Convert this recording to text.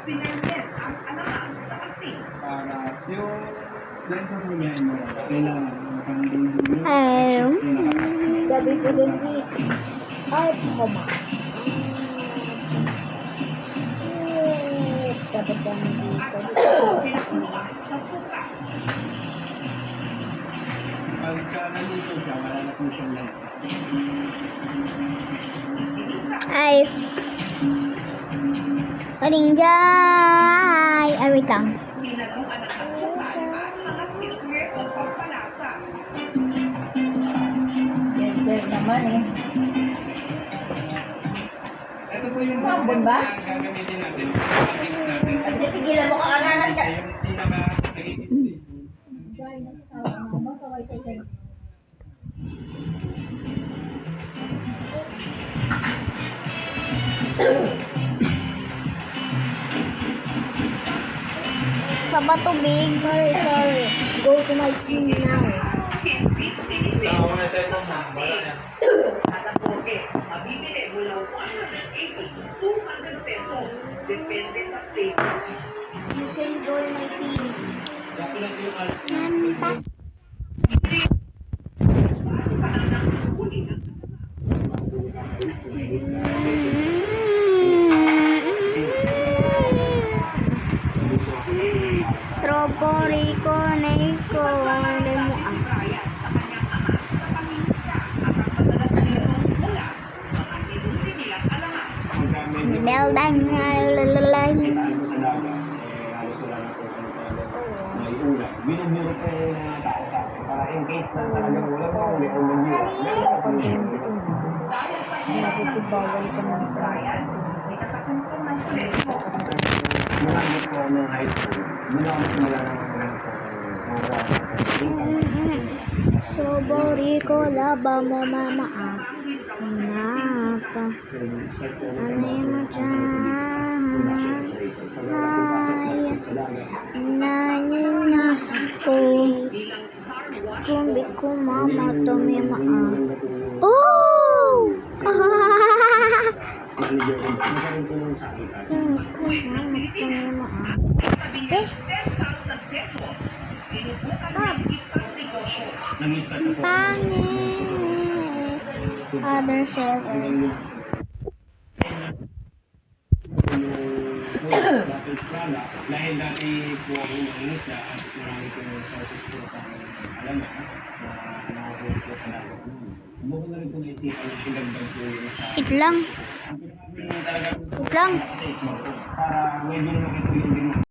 pinarmit ang alaman sa asin. Para yung dahil sa pagkain mo, kailangan makangin mo. Gabi sa gabi. Ay, koma. Dapat kami At dito. pinakuluan sa suka. Pagka nalito siya, wala na po siyang lasa. Inisa Ay. Paninjay. Ay, wait lang. Pinaluan ng asukal at mga silver o pampalasa. Ganda naman eh. Ito po yung Mambon ba? gagamitin natin. Mix natin. At tigilan mo kakanganan ka. Yung pinaka-nagiging Baba tubig. Sorry. Go to my team now. Hindi tinipid Tama mo na sa sa phone na. Wala na. At ang poke, mabibili mula 180 to 200 pesos. Depende sa flavor. You can go to my team. Chocolate yung alt. Bago ka lang nakahuli ng Strawberry Coneco. Lemo si Brian sa kanyang ama sa pangingisda at ang madalas nitong mula mga niluli nilang alaman. Pagka medyo Beldang. ano sa dagat, halos wala na po kami talaga may ulam. Binuburo po yung mga tao sa akin. Para in case na talagang wala pa kung may ulam yun. Meron pa kami Dahil sa hirap ng buhay si Brian, itatakumpong ng kuleto. Marami po ng high school. Mula ako simula ng ganito. Strawberry ko laba mo mama. Napa. Ano mo dyan? Ay. Naninas ko. Kung di ko mama tumima. Oh! Manager ko. Magaling ko nung sa akin. Tabi 10,000 pesos. Sinubukan ng itang negosyo. Nag-start ako. Pangit. Other server. Dahil dati po ako nangingisda at marami po sources po sa alaman na nakakulog po sa dagat. Buko na rin po naisipan ng pinagdag po yung sa... It lang. Ang pinakabili talaga po It lang. kasi is smartphone. Para medyo lumaki po yung demand.